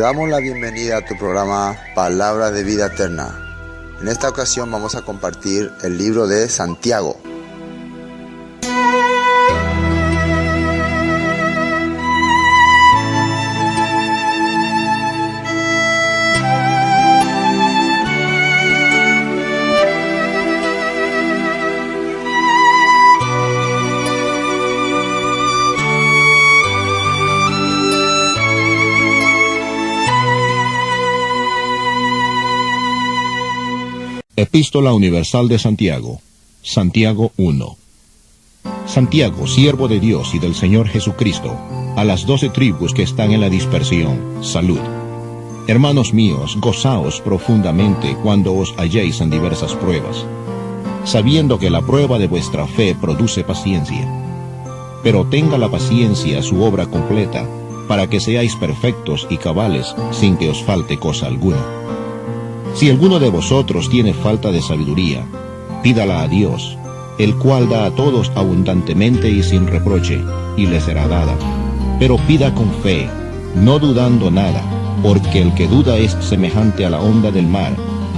damos la bienvenida a tu programa Palabra de Vida Eterna. En esta ocasión vamos a compartir el libro de Santiago. Epístola Universal de Santiago, Santiago 1. Santiago, siervo de Dios y del Señor Jesucristo, a las 12 tribus que están en la dispersión, salud. Hermanos míos, gozaos profundamente cuando os halléis en diversas pruebas, sabiendo que la prueba de vuestra fe produce paciencia. Pero tenga la paciencia su obra completa, para que seáis perfectos y cabales, sin que os falte cosa alguna. Si alguno de vosotros tiene falta de sabiduría, pídala a Dios, el cual da a todos abundantemente y sin reproche, y le será dada. Pero pida con fe, no dudando nada, porque el que duda es semejante a la onda del mar,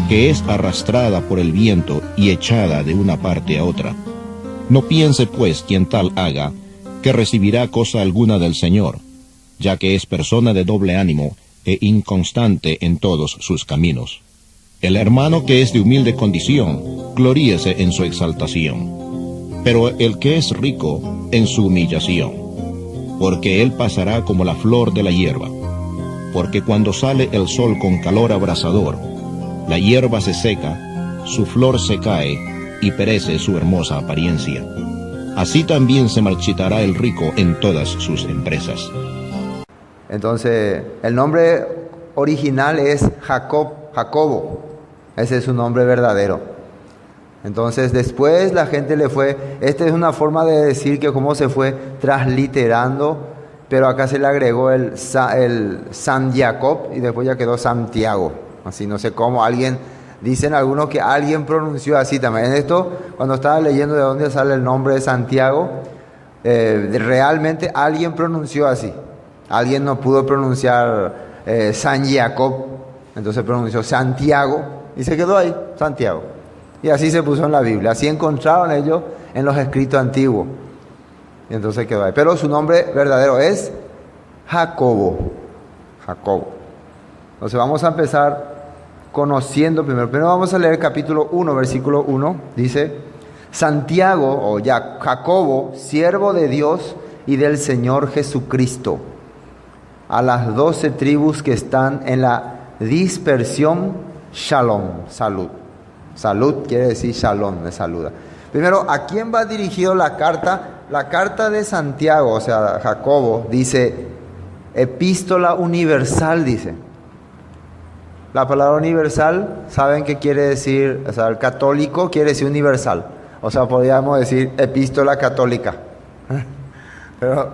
que es arrastrada por el viento y echada de una parte a otra. No piense pues quien tal haga, que recibirá cosa alguna del Señor, ya que es persona de doble ánimo e inconstante en todos sus caminos. El hermano que es de humilde condición, gloríese en su exaltación, pero el que es rico, en su humillación, porque él pasará como la flor de la hierba. Porque cuando sale el sol con calor abrasador, la hierba se seca, su flor se cae, y perece su hermosa apariencia. Así también se marchitará el rico en todas sus empresas. Entonces, el nombre original es Jacobo. Ese es su nombre verdadero. Entonces después la gente le fue, esta es una forma de decir que cómo se fue transliterando, pero acá se le agregó el San Jacob y después ya quedó Santiago. Así no sé cómo, dicen algunos que alguien pronunció así también. En esto, cuando estaba leyendo de dónde sale el nombre de Santiago, realmente alguien pronunció así. Alguien no pudo pronunciar San Jacob, entonces pronunció Santiago. Y se quedó ahí, Santiago. Y así se puso en la Biblia. Así encontraron ellos en los escritos antiguos. Y entonces quedó ahí. Pero su nombre verdadero es Jacobo. Entonces vamos a empezar conociendo primero. Primero vamos a leer capítulo 1, versículo 1. Dice, Santiago, o ya Jacobo, siervo de Dios y del Señor Jesucristo, a las 12 tribus que están en la dispersión, Shalom, salud. Salud quiere decir Shalom, me saluda. Primero, ¿a quién va dirigido la carta? La carta de Santiago, o sea, Jacobo, dice epístola universal, dice. La palabra universal, ¿saben qué quiere decir? O sea, el católico quiere decir universal. O sea, podríamos decir epístola católica. Pero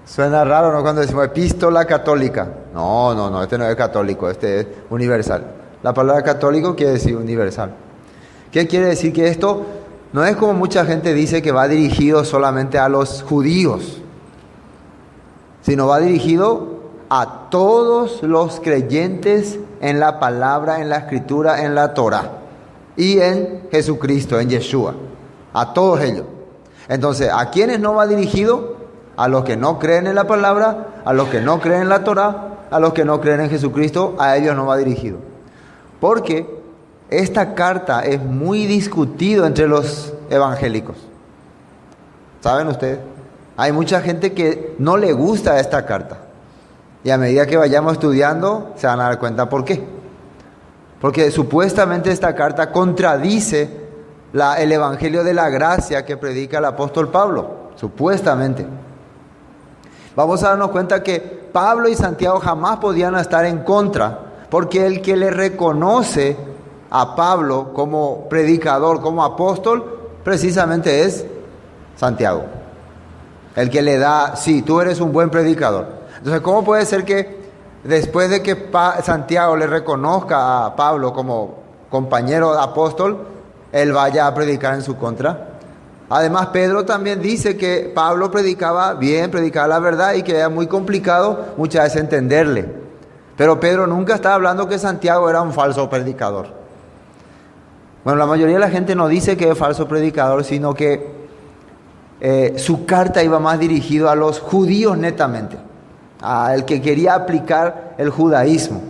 suena raro, ¿no? Cuando decimos epístola católica. No, este no es católico, este es universal. La palabra católico quiere decir universal. ¿Qué quiere decir? Que esto no es como mucha gente dice que va dirigido solamente a los judíos, sino va dirigido a todos los creyentes en la palabra, en la escritura, en la Torah y en Jesucristo, en Yeshua. A todos ellos. Entonces, ¿a quiénes no va dirigido? A los que no creen en la palabra, a los que no creen en la Torah, a los que no creen en Jesucristo, a ellos no va dirigido. Porque esta carta es muy discutido entre los evangélicos. ¿Saben ustedes? Hay mucha gente que no le gusta esta carta. Y a medida que vayamos estudiando, se van a dar cuenta por qué. Porque supuestamente esta carta contradice el evangelio de la gracia que predica el apóstol Pablo. Supuestamente. Vamos a darnos cuenta que Pablo y Santiago jamás podían estar en contra. Porque el que le reconoce a Pablo como predicador, como apóstol, precisamente es Santiago. El que le da, sí, tú eres un buen predicador. Entonces, ¿cómo puede ser que después de que Santiago le reconozca a Pablo como compañero apóstol, él vaya a predicar en su contra? Además, Pedro también dice que Pablo predicaba bien, predicaba la verdad y que era muy complicado muchas veces entenderle. Pero Pedro nunca estaba hablando que Santiago era un falso predicador. Bueno, la mayoría de la gente no dice que es falso predicador, sino que su carta iba más dirigido a los judíos netamente, al que quería aplicar el judaísmo.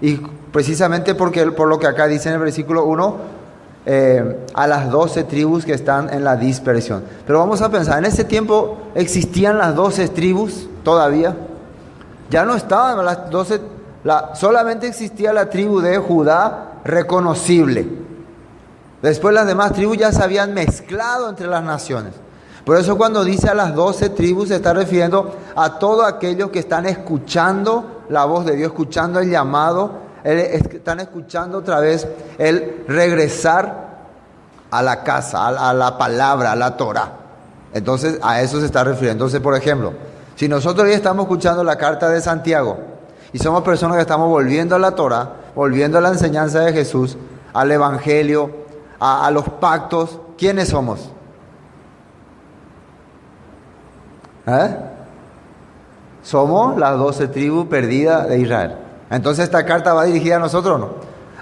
Y precisamente por lo que acá dice en el versículo 1, a las 12 tribus que están en la dispersión. Pero vamos a pensar, en ese tiempo existían las 12 tribus todavía. Ya no estaban las 12, solamente existía la tribu de Judá reconocible. Después las demás tribus ya se habían mezclado entre las naciones. Por eso cuando dice a las 12 tribus se está refiriendo a todos aquellos que están escuchando la voz de Dios, escuchando el llamado, están escuchando otra vez el regresar a la casa, a la palabra, a la Torah. Entonces a eso se está refiriendo. Entonces, por ejemplo, si nosotros hoy estamos escuchando la carta de Santiago y somos personas que estamos volviendo a la Torah, volviendo a la enseñanza de Jesús, al Evangelio, a los pactos, ¿quiénes somos? Somos las 12 tribus perdidas de Israel. Entonces esta carta va dirigida a nosotros, ¿no?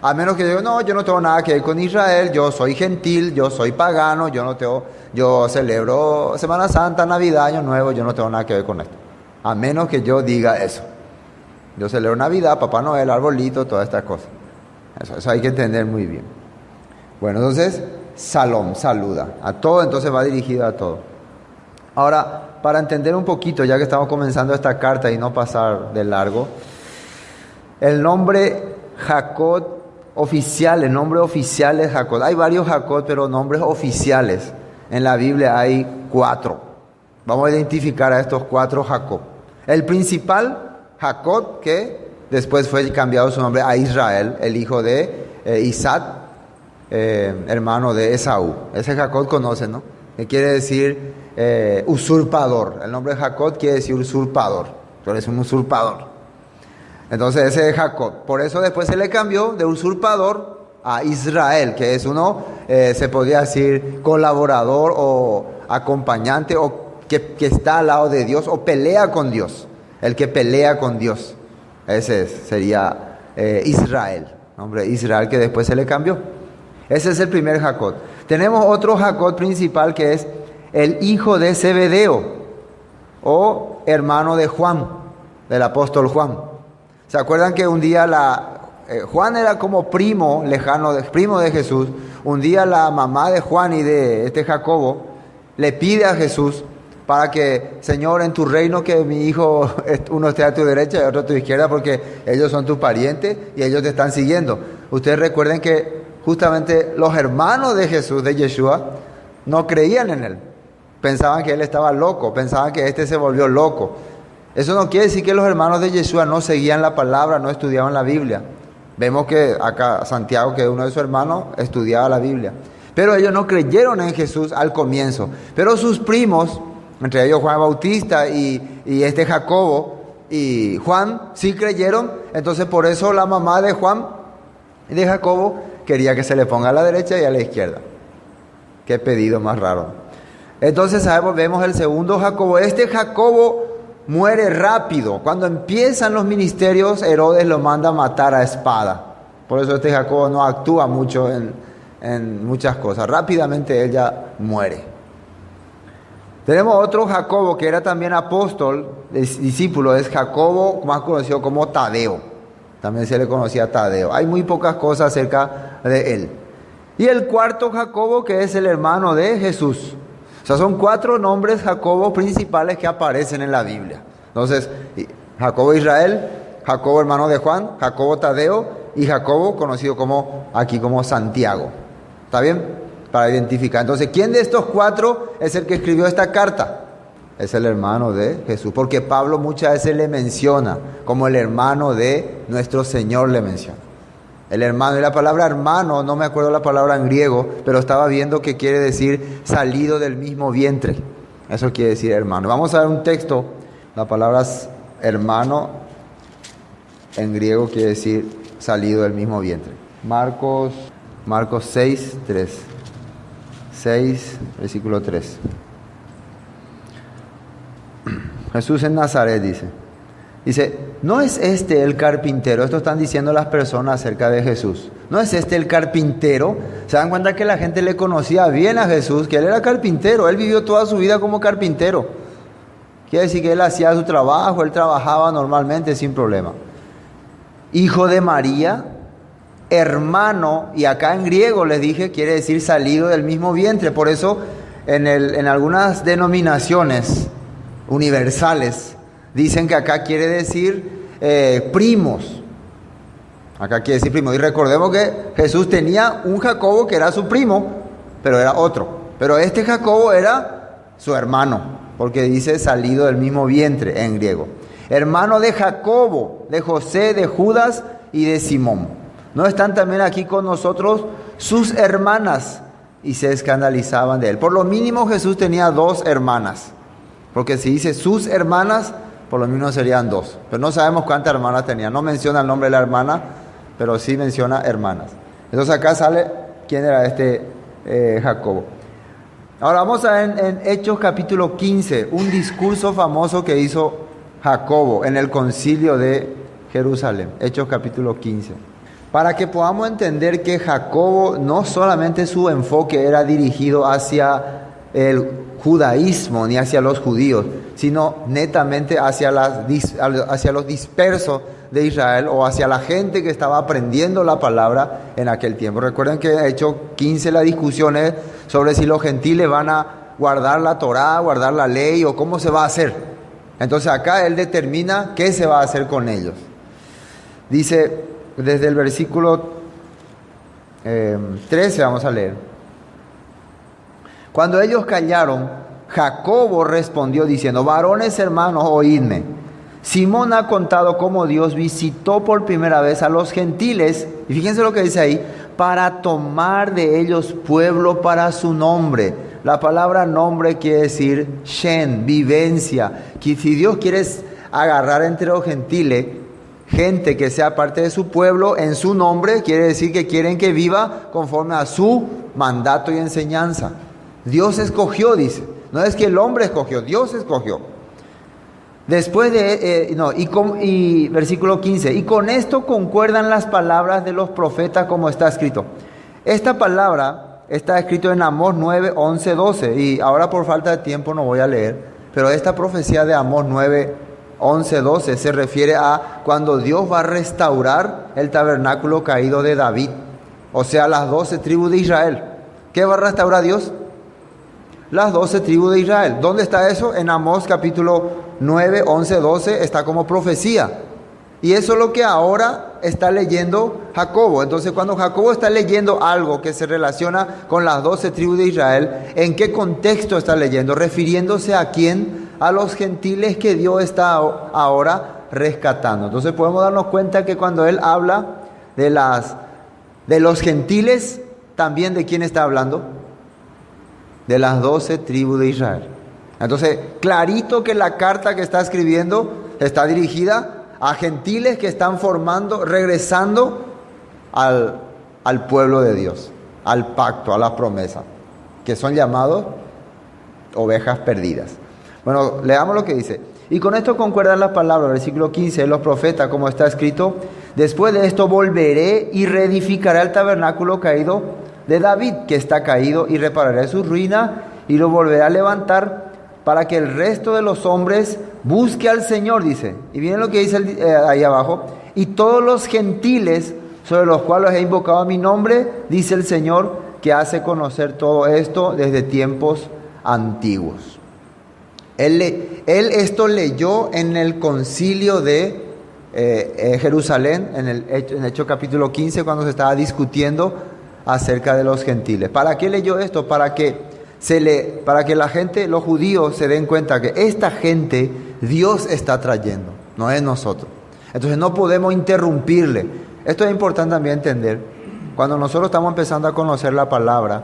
A menos que diga, no, yo no tengo nada que ver con Israel, yo soy gentil, yo soy pagano, yo celebro Semana Santa, Navidad, Año Nuevo, yo no tengo nada que ver con esto. A menos que yo diga eso. Yo celebro Navidad, Papá Noel, arbolito, todas estas cosas. Eso hay que entender muy bien. Bueno, entonces, Salom, saluda. A todo, entonces va dirigido a todo. Ahora, para entender un poquito, ya que estamos comenzando esta carta y no pasar de largo, el nombre Jacob oficial, el nombre oficial es Jacob. Hay varios Jacob, pero nombres oficiales. En la Biblia hay 4. Vamos a identificar a estos 4 Jacob. El principal, Jacob, que después fue cambiado su nombre a Israel, el hijo de Isaac, hermano de Esaú. Ese Jacob conocen, ¿no? Que quiere decir usurpador. El nombre de Jacob quiere decir usurpador. Tú eres un usurpador. Entonces ese es Jacob. Por eso después se le cambió de usurpador a Israel, que es uno, se podría decir, colaborador o acompañante, o que está al lado de Dios, o pelea con Dios. El que pelea con Dios. Ese sería Israel. Nombre Israel, que después se le cambió. Ese es el primer Jacob. Tenemos otro Jacob principal, que es el hijo de Zebedeo, o hermano de Juan, del apóstol Juan. ¿Se acuerdan que un día Juan era como primo lejano, primo de Jesús? Un día la mamá de Juan y de este Jacobo le pide a Jesús para que, Señor, en tu reino que mi hijo, uno esté a tu derecha y otro a tu izquierda, porque ellos son tus parientes y ellos te están siguiendo. Ustedes recuerden que justamente los hermanos de Jesús, de Yeshua, no creían en él. Pensaban que él estaba loco, pensaban que este se volvió loco. Eso no quiere decir que los hermanos de Yeshua no seguían la palabra, no estudiaban la Biblia. Vemos que acá Santiago, que es uno de sus hermanos, estudiaba la Biblia. Pero ellos no creyeron en Jesús al comienzo. Pero sus primos, entre ellos Juan Bautista y este Jacobo y Juan, sí creyeron. Entonces por eso la mamá de Juan y de Jacobo quería que se le ponga a la derecha y a la izquierda. Qué pedido más raro. Entonces vemos el segundo Jacobo. Este Jacobo muere rápido. Cuando empiezan los ministerios, Herodes lo manda a matar a espada. Por eso este Jacobo no actúa mucho en muchas cosas. Rápidamente él ya muere. Tenemos otro Jacobo que era también apóstol, discípulo, es Jacobo, más conocido como Tadeo. También se le conocía Tadeo. Hay muy pocas cosas acerca de él. Y el cuarto Jacobo, que es el hermano de Jesús. O sea, son 4 nombres Jacobo principales que aparecen en la Biblia. Entonces, Jacobo Israel, Jacobo hermano de Juan, Jacobo Tadeo y Jacobo conocido aquí como Santiago. ¿Está bien? Para identificar. Entonces, ¿quién de estos 4 es el que escribió esta carta? Es el hermano de Jesús, porque Pablo muchas veces le menciona como el hermano de nuestro Señor, le menciona. El hermano, y la palabra hermano, no me acuerdo la palabra en griego, pero estaba viendo que quiere decir salido del mismo vientre. Eso quiere decir hermano. Vamos a ver un texto. La palabra hermano en griego quiere decir salido del mismo vientre. Marcos 6, 3. 6, versículo 3. Jesús en Nazaret dice, ¿no es este el carpintero? Esto están diciendo las personas acerca de Jesús. ¿No es este el carpintero? Se dan cuenta que la gente le conocía bien a Jesús, que él era carpintero, él vivió toda su vida como carpintero. Quiere decir que él hacía su trabajo, él trabajaba normalmente sin problema. Hijo de María, hermano, y acá en griego les dije, quiere decir salido del mismo vientre. Por eso en algunas denominaciones universales dicen que acá quiere decir primos. Acá quiere decir primos. Y recordemos que Jesús tenía un Jacobo que era su primo, pero era otro. Pero este Jacobo era su hermano, porque dice salido del mismo vientre en griego. Hermano de Jacobo, de José, de Judas y de Simón. ¿No están también aquí con nosotros sus hermanas? Y se escandalizaban de él. Por lo mínimo Jesús tenía 2 hermanas. Porque si dice sus hermanas, por lo mínimo serían 2. Pero no sabemos cuántas hermanas tenía. No menciona el nombre de la hermana, pero sí menciona hermanas. Entonces acá sale quién era este Jacobo. Ahora vamos a ver en Hechos capítulo 15, un discurso famoso que hizo Jacobo en el concilio de Jerusalén. Hechos capítulo 15. Para que podamos entender que Jacobo no solamente su enfoque era dirigido hacia el judaísmo ni hacia los judíos, sino netamente hacia los dispersos de Israel o hacia la gente que estaba aprendiendo la palabra en aquel tiempo. Recuerden que en Hechos 15 la discusión es sobre si los gentiles van a guardar la Torá, guardar la ley o cómo se va a hacer. Entonces acá él determina qué se va a hacer con ellos. Dice desde el versículo 13 vamos a leer. Cuando ellos callaron, Jacobo respondió diciendo: varones hermanos, oídme. Simón ha contado cómo Dios visitó por primera vez a los gentiles, y fíjense lo que dice ahí, para tomar de ellos pueblo para su nombre. La palabra nombre quiere decir shen, vivencia. Que si Dios quiere agarrar entre los gentiles gente que sea parte de su pueblo en su nombre, quiere decir que quieren que viva conforme a su mandato y enseñanza. Dios escogió, dice. No es que el hombre escogió, Dios escogió. Después de, versículo 15, y con esto concuerdan las palabras de los profetas como está escrito. Esta palabra está escrito en Amós 9, 11, 12, y ahora por falta de tiempo no voy a leer, pero esta profecía de Amós 9, 11, 12 se refiere a cuando Dios va a restaurar el tabernáculo caído de David, o sea, las 12 tribus de Israel. ¿Qué va a restaurar Dios? Las 12 tribus de Israel. ¿Dónde está eso? En Amós capítulo 9, 11, 12 está como profecía. Y eso es lo que ahora está leyendo Jacobo. Entonces cuando Jacobo está leyendo algo que se relaciona con las 12 tribus de Israel, ¿en qué contexto está leyendo? Refiriéndose a quién, a los gentiles que Dios está ahora rescatando. Entonces podemos darnos cuenta que cuando él habla de los gentiles, también ¿de quién está hablando? De las 12 tribus de Israel. Entonces, clarito que la carta que está escribiendo está dirigida a gentiles que están regresando al pueblo de Dios, al pacto, a la promesa, que son llamados ovejas perdidas. Bueno, leamos lo que dice. Y con esto concuerdan las palabras, versículo 15, de los profetas, como está escrito: después de esto volveré y reedificaré el tabernáculo caído de David, que está caído, y repararé su ruina y lo volveré a levantar para que el resto de los hombres busque al Señor, dice. Y miren lo que dice ahí abajo: y todos los gentiles sobre los cuales he invocado mi nombre, dice el Señor, que hace conocer todo esto desde tiempos antiguos. Él esto leyó en el concilio de Jerusalén, en Hechos capítulo 15, cuando se estaba discutiendo acerca de los gentiles. ¿Para qué leyó esto? Para que la gente, los judíos, se den cuenta que esta gente Dios está trayendo, no es nosotros. Entonces no podemos interrumpirle. Esto es importante también entender. Cuando nosotros estamos empezando a conocer la palabra,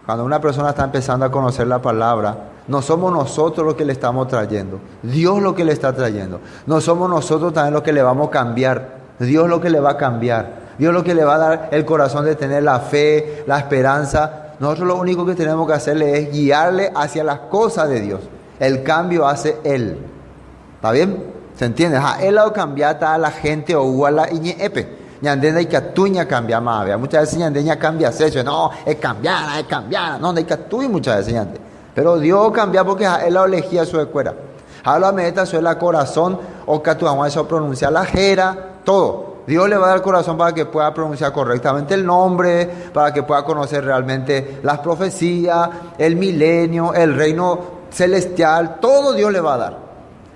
cuando una persona está empezando a conocer la palabra, no somos nosotros los que le estamos trayendo, Dios lo que le está trayendo. No somos nosotros también los que le vamos a cambiar, Dios lo que le va a cambiar. Dios lo que le va a dar el corazón de tener la fe, la esperanza. Nosotros lo único que tenemos que hacerle es guiarle hacia las cosas de Dios. El cambio hace Él. ¿Está bien? ¿Se entiende? Él ha cambiado a la gente o igual a iñepe. Ñandena y catuña cambia más. Muchas veces ñandena cambia eso. No, es cambiar. No, hay catuy muchas veces ñande. Pero Dios cambia porque él la elegía su escuela. Habla meta su el corazón o catuamos eso pronunciar la jera, todo. Dios le va a dar el corazón para que pueda pronunciar correctamente el nombre, para que pueda conocer realmente las profecías, el milenio, el reino celestial, todo Dios le va a dar.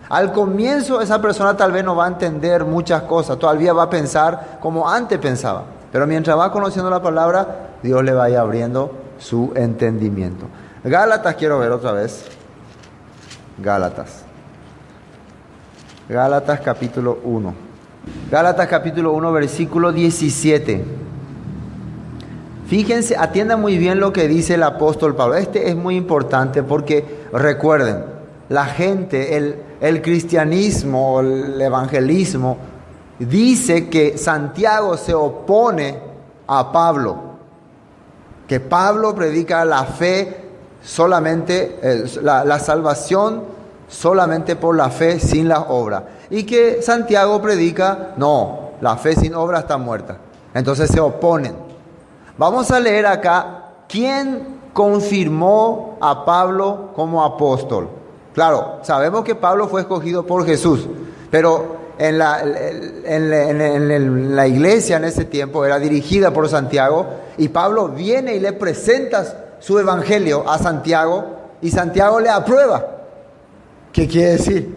Al comienzo esa persona tal vez no va a entender muchas cosas, todavía va a pensar como antes pensaba. Pero mientras va conociendo la palabra, Dios le va a ir abriendo su entendimiento. Gálatas quiero ver otra vez. Gálatas capítulo 1. Gálatas capítulo 1 versículo 17. Fíjense, atiendan muy bien lo que dice el apóstol Pablo. Este es muy importante porque recuerden, la gente, el cristianismo, el evangelismo, dice que Santiago se opone a Pablo. Que Pablo predica la fe solamente, la salvación solamente por la fe sin las obras. Y que Santiago predica, no, la fe sin obra está muerta. Entonces se oponen. Vamos a leer acá, ¿quién confirmó a Pablo como apóstol? Claro, sabemos que Pablo fue escogido por Jesús, pero en la iglesia en ese tiempo era dirigida por Santiago y Pablo viene y le presenta su evangelio a Santiago y Santiago le aprueba. ¿Qué quiere decir?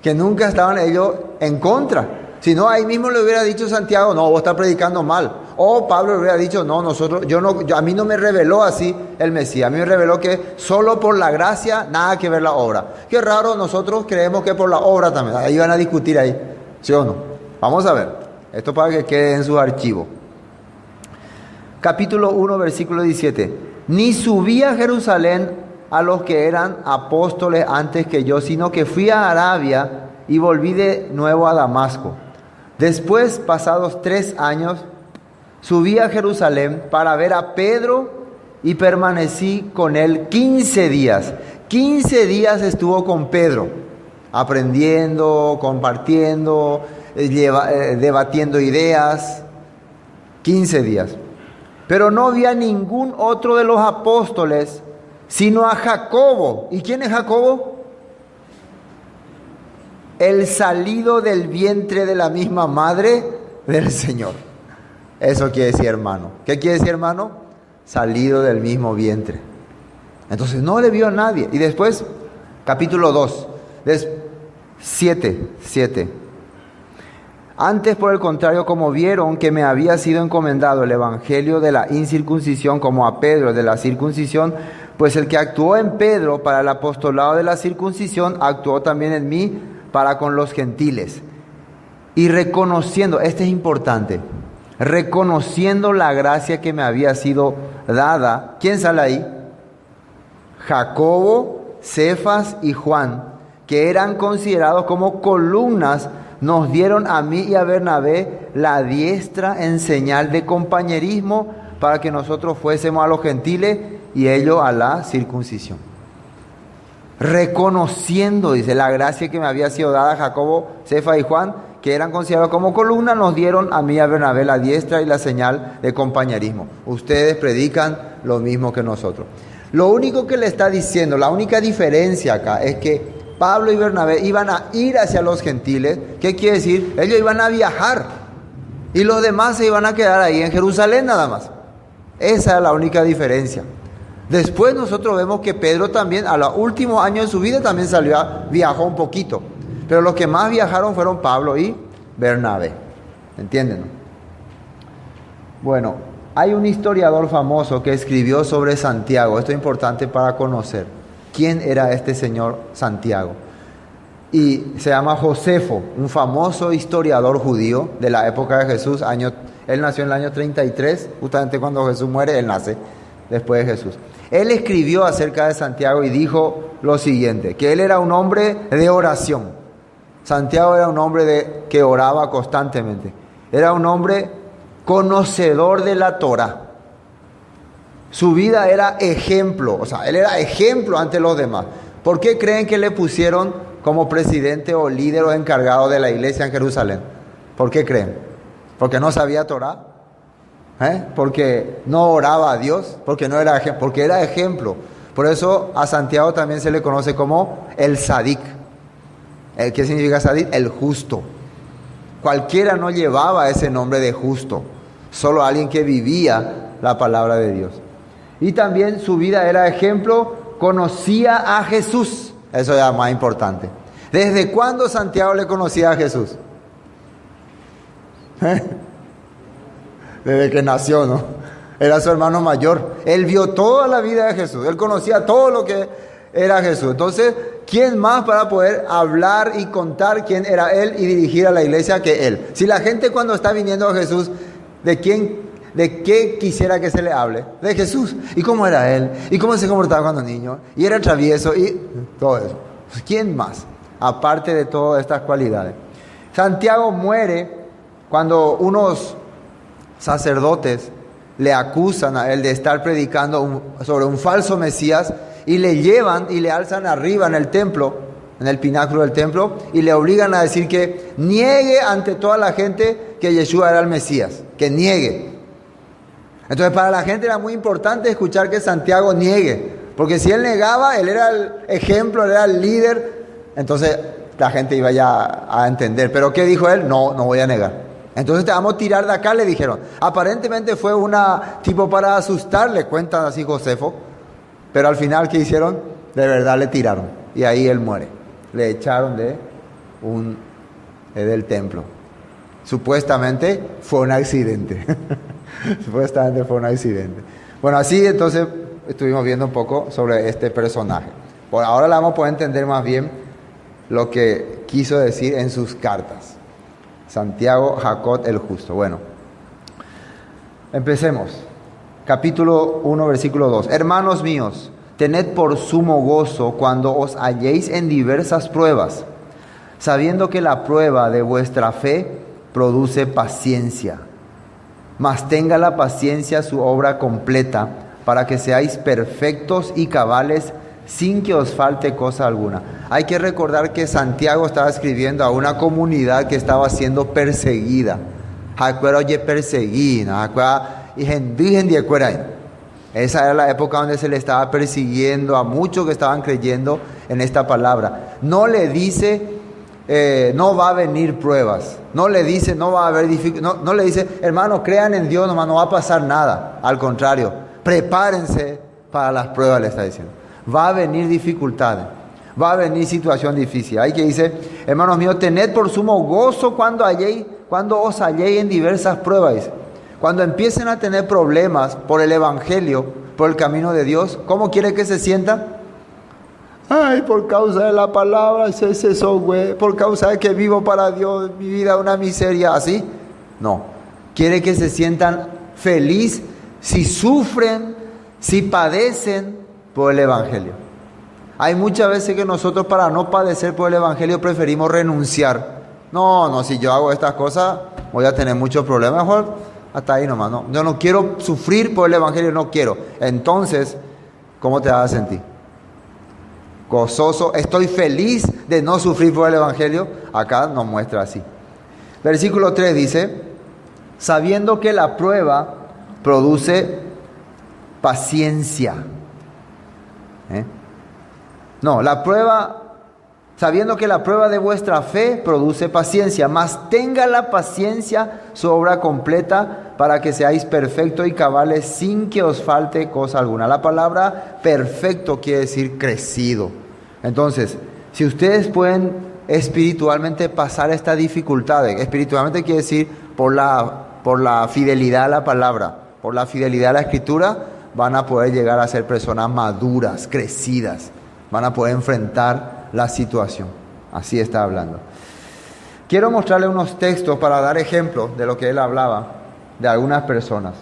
Que nunca estaban ellos en contra. Si no, ahí mismo le hubiera dicho Santiago, no, vos estás predicando mal. O Pablo le hubiera dicho, no, a mí no me reveló así el Mesías. A mí me reveló que solo por la gracia, nada que ver la obra. Qué raro, nosotros creemos que por la obra también. Ahí van a discutir ahí, ¿sí o no? Vamos a ver. Esto para que quede en su archivo. Capítulo 1, versículo 17. Ni subí a Jerusalén a los que eran apóstoles antes que yo, sino que fui a Arabia y volví de nuevo a Damasco. Después, pasados 3 años, subí a Jerusalén para ver a Pedro y permanecí con él 15 días. 15 días estuvo con Pedro, aprendiendo, compartiendo, debatiendo ideas. 15 días. Pero no había ningún otro de los apóstoles, sino a Jacobo. ¿Y quién es Jacobo? El salido del vientre de la misma madre del Señor. Eso quiere decir, hermano. ¿Qué quiere decir, hermano? Salido del mismo vientre. Entonces no le vio a nadie. Y después, capítulo 2, 7. Antes, por el contrario, como vieron que me había sido encomendado el evangelio de la incircuncisión como a Pedro de la circuncisión, pues el que actuó en Pedro para el apostolado de la circuncisión, actuó también en mí para con los gentiles. Y reconociendo, este es importante, reconociendo la gracia que me había sido dada. ¿Quién sale ahí? Jacobo, Cefas y Juan, que eran considerados como columnas, nos dieron a mí y a Bernabé la diestra en señal de compañerismo para que nosotros fuésemos a los gentiles y ellos a la circuncisión. Reconociendo, dice, la gracia que me había sido dada a Jacobo, Cefas y Juan, que eran considerados como columna, nos dieron a mí y a Bernabé la diestra y la señal de compañerismo. Ustedes predican lo mismo que nosotros. Lo único que le está diciendo, la única diferencia acá es que Pablo y Bernabé iban a ir hacia los gentiles. ¿Qué quiere decir? Ellos iban a viajar y los demás se iban a quedar ahí en Jerusalén nada más. Esa es la única diferencia. Después nosotros vemos que Pedro también, a los últimos años de su vida, también viajó un poquito. Pero los que más viajaron fueron Pablo y Bernabé. ¿Entienden? Bueno, hay un historiador famoso que escribió sobre Santiago. Esto es importante para conocer quién era este señor Santiago. Y se llama Josefo, un famoso historiador judío de la época de Jesús. Él nació en el año 33, justamente cuando Jesús muere, él nace después de Jesús. Él escribió acerca de Santiago y dijo lo siguiente, que él era un hombre de oración. Santiago era un hombre que oraba constantemente. Era un hombre conocedor de la Torá. Su vida era ejemplo, o sea, él era ejemplo ante los demás. ¿Por qué creen que le pusieron como presidente o líder o encargado de la iglesia en Jerusalén? ¿Por qué creen? ¿Porque no sabía Torah? ¿Porque no oraba a Dios? Porque era ejemplo. Por eso a Santiago también se le conoce como el Sadik. ¿Qué significa Sadik? El justo. Cualquiera no llevaba ese nombre de justo, solo alguien que vivía la palabra de Dios. Y también su vida era ejemplo, conocía a Jesús. Eso era más importante. ¿Desde cuándo Santiago le conocía a Jesús? Desde que nació, ¿no? Era su hermano mayor. Él vio toda la vida de Jesús. Él conocía todo lo que era Jesús. Entonces, ¿quién más para poder hablar y contar quién era Él y dirigir a la iglesia que Él? Si la gente cuando está viniendo a Jesús, ¿de qué quisiera que se le hable? De Jesús. ¿Y cómo era Él? ¿Y cómo se comportaba cuando niño? Y era travieso y todo eso. ¿Quién más? Aparte de todas estas cualidades. Santiago muere cuando unos sacerdotes le acusan a él de estar predicando sobre un falso Mesías y le llevan y le alzan arriba en el templo, en el pináculo del templo, y le obligan a decir que niegue ante toda la gente que Yeshua era el Mesías, que niegue. Entonces para la gente era muy importante escuchar que Santiago niegue, porque si él negaba, él era el ejemplo, él era el líder, entonces la gente iba ya a entender. Pero ¿qué dijo él? No voy a negar. Entonces te vamos a tirar de acá, le dijeron. Aparentemente fue una tipo para asustarle, cuenta así Josefo. Pero al final, ¿qué hicieron? De verdad le tiraron. Y ahí él muere. Le echaron del templo. Supuestamente fue un accidente. Supuestamente fue un accidente. Bueno, así entonces estuvimos viendo un poco sobre este personaje. Por ahora la vamos a poder entender más bien lo que quiso decir en sus cartas. Santiago Jacot el justo. Bueno, empecemos. Capítulo 1, versículo 2. Hermanos míos, tened por sumo gozo cuando os halléis en diversas pruebas, sabiendo que la prueba de vuestra fe produce paciencia. Mas tenga la paciencia su obra completa, para que seáis perfectos y cabales, sin que os falte cosa alguna. Hay que recordar que Santiago estaba escribiendo a una comunidad que estaba siendo perseguida. Esa era la época donde se le estaba persiguiendo a muchos que estaban creyendo en esta palabra. No le dice, no va a venir pruebas. No le dice, no va a haber dificultades. No le dice, hermano, crean en Dios, nomás no va a pasar nada. Al contrario, prepárense para las pruebas, le está diciendo. Va a venir dificultades, va a venir situación difícil. Hay que dice, hermanos míos, tened por sumo gozo cuando os halléis en diversas pruebas. Dice. Cuando empiecen a tener problemas por el Evangelio, por el camino de Dios, ¿cómo quiere que se sientan? Ay, por causa de la palabra, por causa de que vivo para Dios, mi vida es una miseria, ¿así? No, quiere que se sientan feliz si sufren, si padecen por el Evangelio. Hay muchas veces que nosotros para no padecer por el Evangelio preferimos renunciar. No, si yo hago estas cosas voy a tener muchos problemas, mejor hasta ahí nomás. No, yo no quiero sufrir por el Evangelio, no quiero. Entonces, ¿cómo te vas a sentir? Gozoso, estoy feliz de no sufrir por el Evangelio. Acá nos muestra así. Versículo 3 dice, sabiendo que la prueba produce paciencia. Sabiendo que la prueba de vuestra fe produce paciencia, mas tenga la paciencia su obra completa para que seáis perfectos y cabales sin que os falte cosa alguna. La palabra perfecto quiere decir crecido. Entonces, si ustedes pueden espiritualmente pasar esta dificultad, espiritualmente quiere decir por la fidelidad a la palabra, por la fidelidad a la escritura, van a poder llegar a ser personas maduras, crecidas, van a poder enfrentar la situación. Así está hablando. Quiero mostrarle unos textos para dar ejemplo de lo que él hablaba de algunas personas.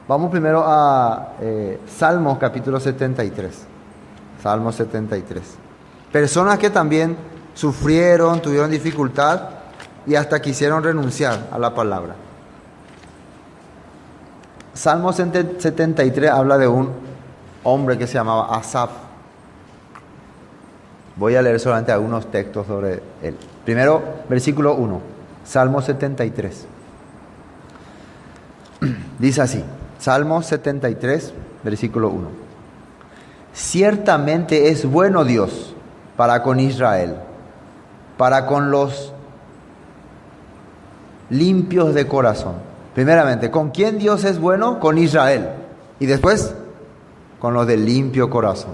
Vamos primero a Salmos capítulo 73. Salmos 73. Personas que también sufrieron, tuvieron dificultad y hasta quisieron renunciar a la palabra. Salmo 73 habla de un hombre que se llamaba Asaf. Voy a leer solamente algunos textos sobre él. Primero, versículo 1, Salmo 73. Dice así, Salmo 73, versículo 1. Ciertamente es bueno Dios para con Israel, para con los limpios de corazón. Primeramente, ¿con quién Dios es bueno? Con Israel. Y después, con los de limpio corazón.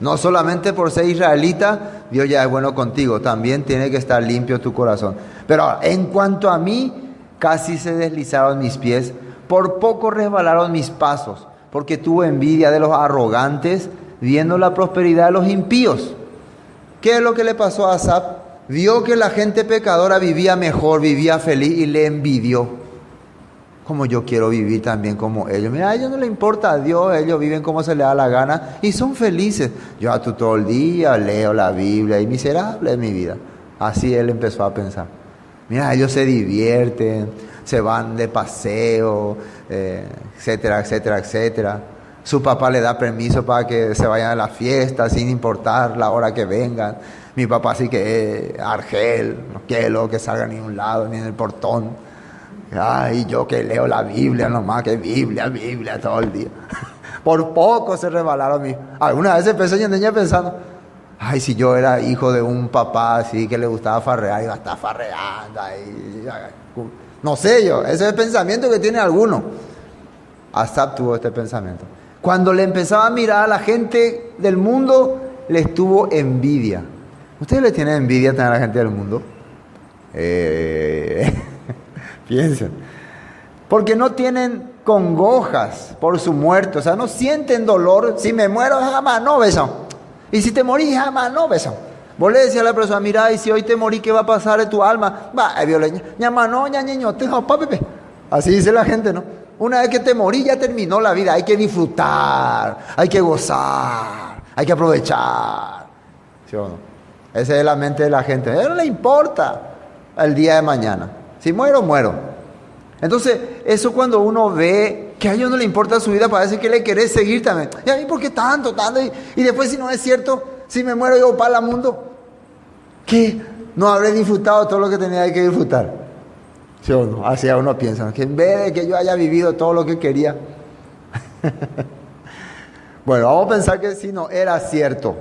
No solamente por ser israelita, Dios ya es bueno contigo, también tiene que estar limpio tu corazón. Pero en cuanto a mí, casi se deslizaron mis pies, por poco resbalaron mis pasos, porque tuve envidia de los arrogantes, viendo la prosperidad de los impíos. ¿Qué es lo que le pasó a Asaf? Vio que la gente pecadora vivía mejor, vivía feliz y le envidió. Como yo quiero vivir también como ellos. Mira, a ellos no les importa a Dios, ellos viven como se les da la gana y son felices. Yo todo el día leo la Biblia y miserable es mi vida. Así él empezó a pensar. Mira, ellos se divierten, se van de paseo, etcétera, etcétera, etcétera. Su papá le da permiso para que se vayan a la fiesta sin importar la hora que vengan. Mi papá sí que es argel, no quiero que salga ni a un lado ni en el portón. Ay, yo que leo la Biblia nomás, que Biblia todo el día. Por poco se resbalaron mis... Algunas veces pensé, yo tenía pensando, ay, si yo era hijo de un papá así que le gustaba farrear, iba a estar farreando ahí. No sé yo, ese es el pensamiento que tiene alguno. Asaf tuvo este pensamiento. Cuando le empezaba a mirar a la gente del mundo, les tuvo envidia. ¿Ustedes le tienen envidia a la gente del mundo? Piensen. Porque no tienen congojas por su muerte. O sea, no sienten dolor. Si me muero, jamás no besan. Y si te morís, jamás no besan. Vos le decís a la persona, mira, y si hoy te morí, ¿qué va a pasar de tu alma? Va, violeña. Ñamano, ñañeño, te pepe. Así dice la gente, ¿no? Una vez que te morí, ya terminó la vida. Hay que disfrutar, hay que gozar, hay que aprovechar. ¿Sí o no? Esa es la mente de la gente. A él no le importa el día de mañana. Si muero, muero. Entonces, eso cuando uno ve que a ellos no le importa su vida, parece que le querés seguir también. ¿Y a mí por qué tanto? Y después, si no es cierto, si me muero yo para el mundo, ¿qué? No habré disfrutado todo lo que tenía que disfrutar. ¿Sí o no? Así uno piensa, que en vez de que yo haya vivido todo lo que quería. Bueno, vamos a pensar que si no era cierto,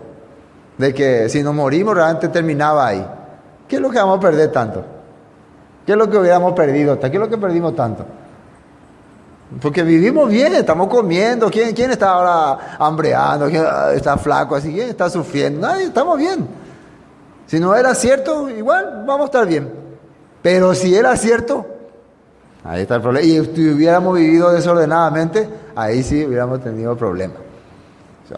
de que si nos morimos realmente terminaba ahí. ¿Qué es lo que vamos a perder tanto? ¿Qué es lo que hubiéramos perdido? ¿Qué es lo que perdimos tanto? Porque vivimos bien, estamos comiendo. ¿Quién está ahora hambreando? ¿Quién está flaco así? ¿Quién está sufriendo? Nadie, estamos bien. Si no era cierto, igual vamos a estar bien. Pero si era cierto, ahí está el problema. Y si hubiéramos vivido desordenadamente, ahí sí hubiéramos tenido problemas.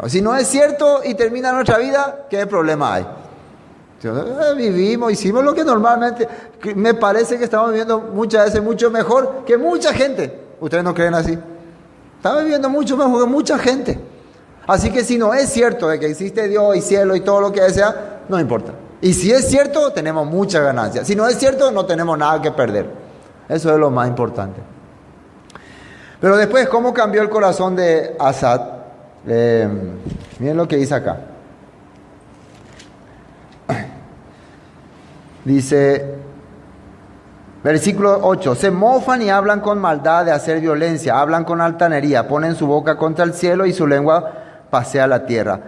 Si no es cierto y termina nuestra vida, ¿qué problema hay? Vivimos, hicimos lo que normalmente, me parece que estamos viviendo muchas veces mucho mejor que mucha gente. ¿Ustedes no creen así? Estamos viviendo mucho mejor que mucha gente. Así que si no es cierto de que existe Dios y cielo y todo lo que sea, no importa. Y si es cierto, tenemos mucha ganancia. Si no es cierto, no tenemos nada que perder. Eso es lo más importante. Pero después, ¿cómo cambió el corazón de Asaf? Miren lo que dice acá. Dice, versículo 8, se mofan y hablan con maldad de hacer violencia, hablan con altanería, ponen su boca contra el cielo y su lengua pasea la tierra.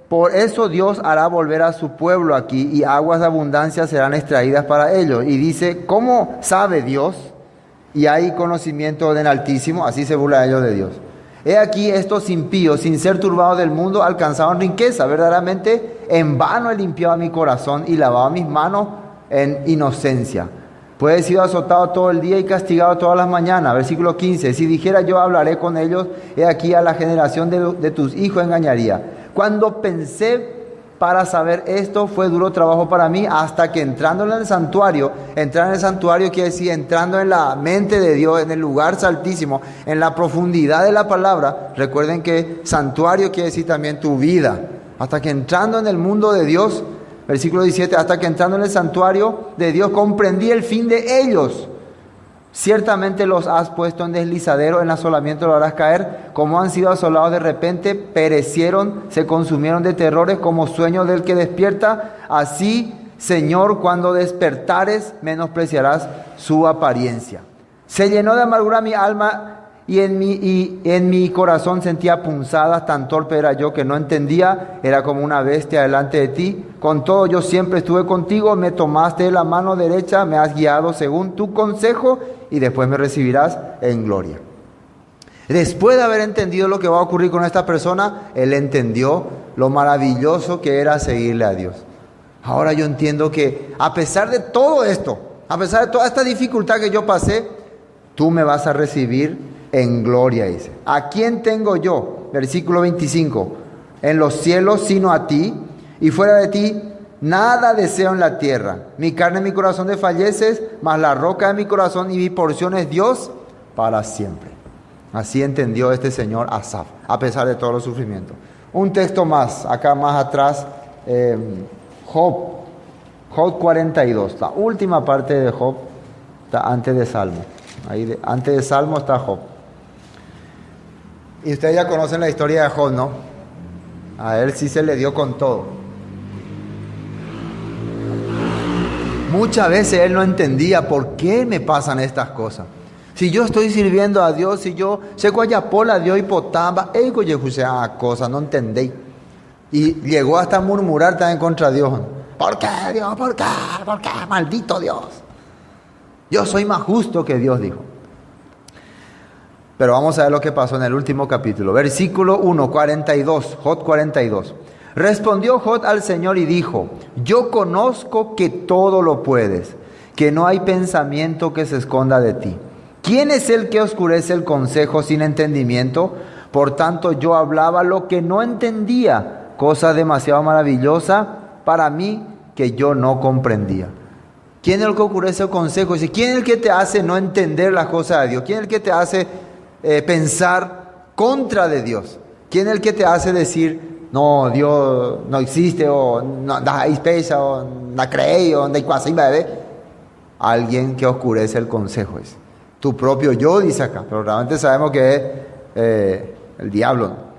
Por eso Dios hará volver a su pueblo aquí y aguas de abundancia serán extraídas para ellos. Y dice, ¿cómo sabe Dios? Y hay conocimiento del Altísimo, así se burla ellos de Dios. He aquí estos impíos, sin ser turbados del mundo, alcanzaron riqueza. Verdaderamente en vano he limpiado mi corazón y lavado mis manos en inocencia. Pues he sido azotado todo el día y castigado todas las mañanas. Versículo 15. Si dijera yo hablaré con ellos, he aquí a la generación de tus hijos engañaría. Cuando pensé para saber esto, fue duro trabajo para mí, hasta que entrando en el santuario, entrar en el santuario quiere decir entrando en la mente de Dios, en el lugar santísimo, en la profundidad de la palabra. Recuerden que santuario quiere decir también tu vida. Hasta que entrando en el mundo de Dios, versículo 17, hasta que entrando en el santuario de Dios comprendí el fin de ellos. Ciertamente los has puesto en deslizadero, en asolamiento lo harás caer. Como han sido asolados de repente, perecieron, se consumieron de terrores como sueño del que despierta. Así, Señor, cuando despertares, menospreciarás su apariencia. Se llenó de amargura mi alma y en mi corazón sentía punzadas. Tan torpe era yo que no entendía, era como una bestia delante de ti. Con todo yo siempre estuve contigo, me tomaste de la mano derecha, me has guiado según tu consejo y después me recibirás en gloria. Después de haber entendido lo que va a ocurrir con esta persona, él entendió lo maravilloso que era seguirle a Dios. Ahora yo entiendo que a pesar de todo esto, a pesar de toda esta dificultad que yo pasé, tú me vas a recibir en gloria, dice. ¿A quién tengo yo? Versículo 25. En los cielos sino a ti, y fuera de ti nada deseo en la tierra. Mi carne y mi corazón desfalleces, mas la roca de mi corazón y mi porción es Dios para siempre. Así entendió este señor Asaf, a pesar de todos los sufrimientos. Un texto más, acá más atrás, Job 42, la última parte de Job está antes de Salmo. Ahí antes de Salmo está Job. Y ustedes ya conocen la historia de Job, ¿no? A él sí se le dio con todo. Muchas veces él no entendía por qué me pasan estas cosas. Si yo estoy sirviendo a Dios, si yo sé cuayapola Dios y potamba, ego yo cosa, no entendéis. Y llegó hasta murmurar también contra Dios. ¿Por qué, Dios? ¿Por qué? ¿Por qué? Maldito Dios. Yo soy más justo que Dios, dijo. Pero vamos a ver lo que pasó en el último capítulo. Versículo 1, 42, Job 42. Respondió Job al Señor y dijo: yo conozco que todo lo puedes, que no hay pensamiento que se esconda de ti. ¿Quién es el que oscurece el consejo sin entendimiento? Por tanto yo hablaba lo que no entendía, cosa demasiado maravillosa para mí que yo no comprendía. ¿Quién es el que oscurece el consejo? ¿Quién es el que te hace no entender las cosas de Dios? ¿Quién es el que te hace pensar contra de Dios? ¿Quién es el que te hace decir, no, Dios no existe, o no hay pesa, o no creéis, o no hay cosa, bebé? Alguien que oscurece el consejo es tu propio yo, dice acá, pero realmente sabemos que es el diablo, ¿no?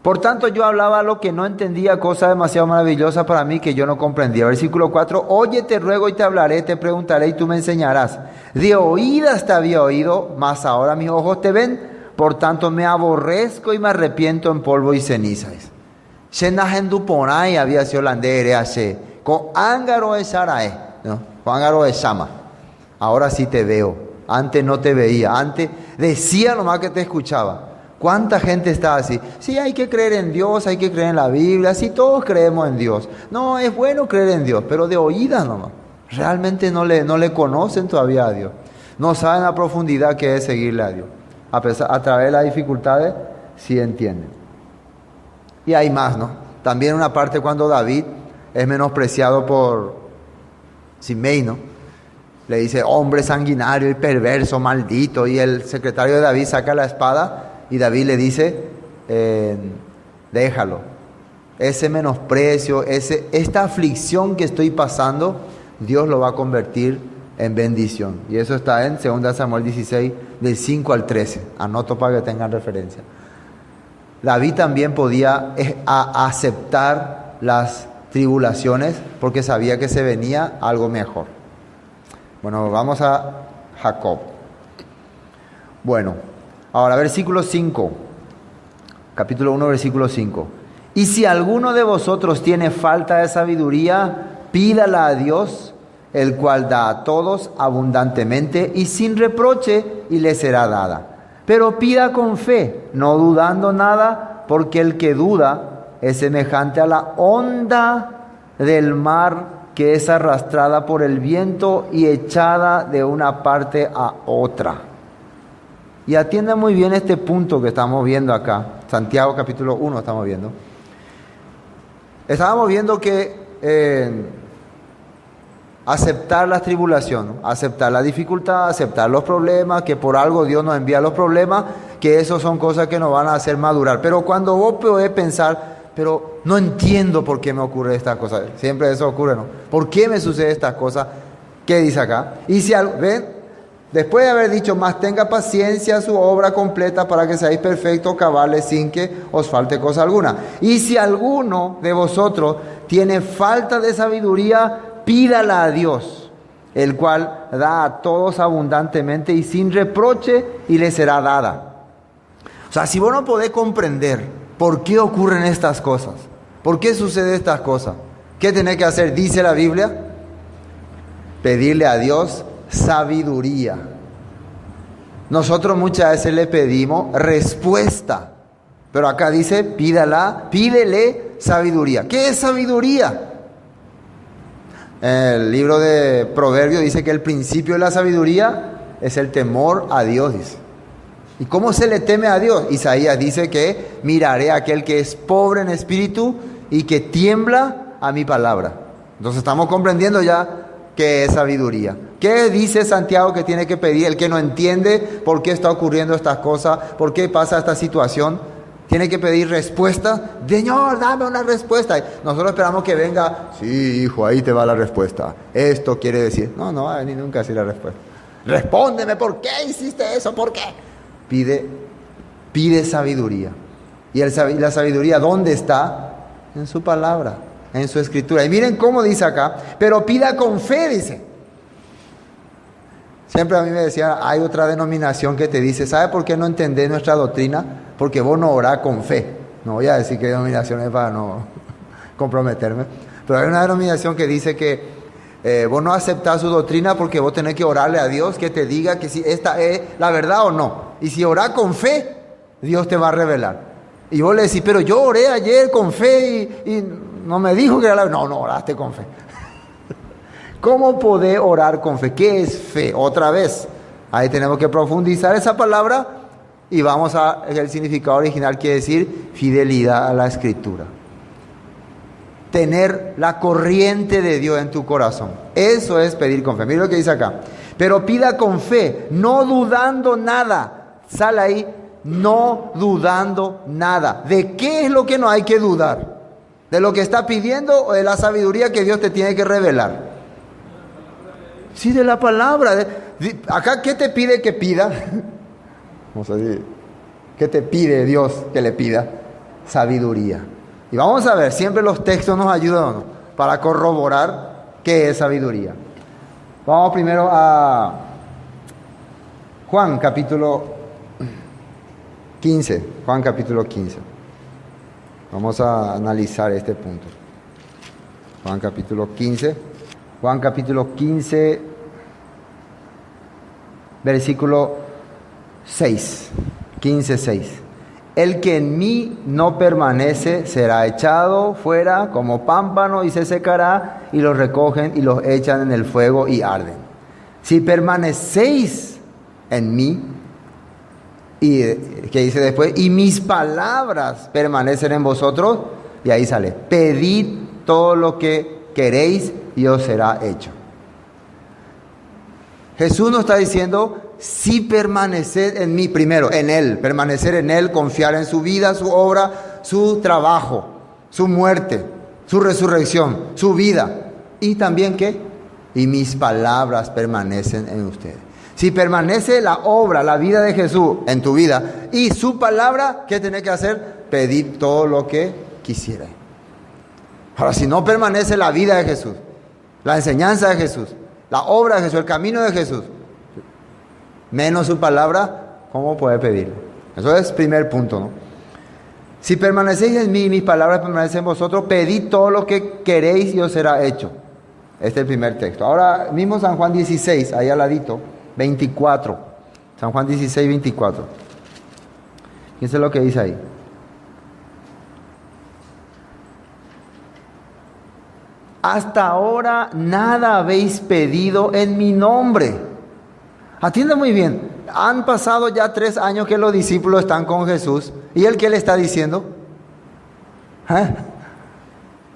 Por tanto yo hablaba lo que no entendía, cosa demasiado maravillosa para mí que yo no comprendía. Versículo 4, oye, te ruego y te hablaré, te preguntaré y tú me enseñarás. De oídas te había oído, mas ahora mis ojos te ven, por tanto me aborrezco y me arrepiento en polvo y cenizas. Shenahenduponai había sido holandés, hace con ángaro de Sarae, ¿no? Con ángaro de Shama. Ahora sí te veo, antes no te veía, antes decía nomás que te escuchaba. ¿Cuánta gente está así? Sí, hay que creer en Dios, hay que creer en la Biblia, sí, todos creemos en Dios. No, es bueno creer en Dios, pero de oídas nomás. Realmente no le conocen todavía a Dios. No saben a profundidad qué es seguirle a Dios. A través de las dificultades, sí entienden. Y hay más, ¿no? También una parte cuando David es menospreciado por Simei, ¿no? Le dice, hombre sanguinario y perverso, maldito. Y el secretario de David saca la espada y David le dice, déjalo. Ese menosprecio, esta aflicción que estoy pasando, Dios lo va a convertir en bendición. Y eso está en 2 Samuel 16, del 5 al 13. Anoto para que tengan referencia. David también podía aceptar las tribulaciones porque sabía que se venía algo mejor. Bueno, vamos a Jacob. Bueno, ahora versículo 5, capítulo 1, versículo 5. Y si alguno de vosotros tiene falta de sabiduría, pídala a Dios, el cual da a todos abundantemente y sin reproche, y le será dada. Pero pida con fe, no dudando nada, porque el que duda es semejante a la onda del mar que es arrastrada por el viento y echada de una parte a otra. Y atienda muy bien este punto que estamos viendo acá. Santiago capítulo 1 estamos viendo. Estábamos viendo que aceptar la tribulación, aceptar la dificultad, aceptar los problemas, que por algo Dios nos envía los problemas, que eso son cosas que nos van a hacer madurar. Pero cuando vos podés pensar, pero no entiendo por qué me ocurre esta cosa. Siempre eso ocurre, ¿no? ¿Por qué me sucede esta cosa? ¿Qué dice acá? Y si ven, Después de haber dicho, más tenga paciencia su obra completa para que seáis perfectos, cabales, sin que os falte cosa alguna. Y si alguno de vosotros tiene falta de sabiduría, pídala a Dios, el cual da a todos abundantemente y sin reproche, y le será dada. O sea, si vos no podés comprender por qué ocurren estas cosas, por qué suceden estas cosas, ¿qué tenés que hacer? Dice la Biblia, pedirle a Dios sabiduría. Nosotros muchas veces le pedimos respuesta, pero acá dice, pídele sabiduría. ¿Qué es sabiduría? El libro de Proverbios dice que el principio de la sabiduría es el temor a Dios, dice. ¿Y cómo se le teme a Dios? Isaías dice que miraré a aquel que es pobre en espíritu y que tiembla a mi palabra. Entonces estamos comprendiendo ya qué es sabiduría. ¿Qué dice Santiago que tiene que pedir el que no entiende por qué está ocurriendo estas cosas, por qué pasa esta situación? Tiene que pedir respuesta. Señor, dame una respuesta. Nosotros esperamos que venga, sí, hijo, ahí te va la respuesta. Esto quiere decir, no va a venir nunca así la respuesta. Respóndeme, ¿por qué hiciste eso? ¿Por qué? Pide sabiduría. ¿Y la sabiduría dónde está? En su palabra, en su escritura. Y miren cómo dice acá, pero pida con fe, dice. Siempre a mí me decía, hay otra denominación que te dice, ¿sabe por qué no entendés nuestra doctrina? Porque vos no orás con fe. No voy a decir qué denominación es para no comprometerme. Pero hay una denominación que dice que vos no aceptás su doctrina porque vos tenés que orarle a Dios que te diga que si esta es la verdad o no. Y si orás con fe, Dios te va a revelar. Y vos le decís, pero yo oré ayer con fe y no me dijo que era la verdad. No oraste con fe. ¿Cómo podés orar con fe? ¿Qué es fe? Otra vez, ahí tenemos que profundizar esa palabra y vamos a el significado original, quiere decir fidelidad a la Escritura. Tener la corriente de Dios en tu corazón. Eso es pedir con fe. Mira lo que dice acá. Pero pida con fe, no dudando nada. Sale ahí, no dudando nada. ¿De qué es lo que no hay que dudar? ¿De lo que está pidiendo o de la sabiduría que Dios te tiene que revelar? Sí, de la palabra. Acá, ¿qué te pide que pida? Vamos a decir, ¿qué te pide Dios que le pida? Sabiduría. Y vamos a ver, siempre los textos nos ayudan para corroborar qué es sabiduría. Vamos primero a Juan capítulo 15. Juan capítulo 15. Vamos a analizar este punto. Juan capítulo 15. Juan capítulo 15, versículo 6. 15, 6. El que en mí no permanece será echado fuera como pámpano y se secará, y los recogen y los echan en el fuego y arden. Si permanecéis en mí, y que dice después, y mis palabras permanecen en vosotros, y ahí sale, pedid todo lo que queréis y os será hecho. Jesús nos está diciendo, si permanecer en mí, primero en Él, permanecer en Él, confiar en su vida, su obra, su trabajo, su muerte, su resurrección, su vida. Y también ¿qué? Y mis palabras permanecen en ustedes. Si permanece la obra, la vida de Jesús en tu vida y su palabra, ¿qué tenés que hacer? Pedir todo lo que quisieras. Ahora, si no permanece la vida de Jesús, la enseñanza de Jesús, la obra de Jesús, el camino de Jesús, menos su palabra, ¿cómo puede pedirle? Eso es el primer punto, ¿no? Si permanecéis en mí y mis palabras permanecen en vosotros, pedid todo lo que queréis y os será hecho. Este es el primer texto. Ahora mismo San Juan 16, ahí al ladito, 24. San Juan 16, 24. Fíjense lo que dice ahí. Hasta ahora nada habéis pedido en mi nombre. Atienda muy bien. Han pasado ya 3 años que los discípulos están con Jesús. ¿Y él qué le está diciendo?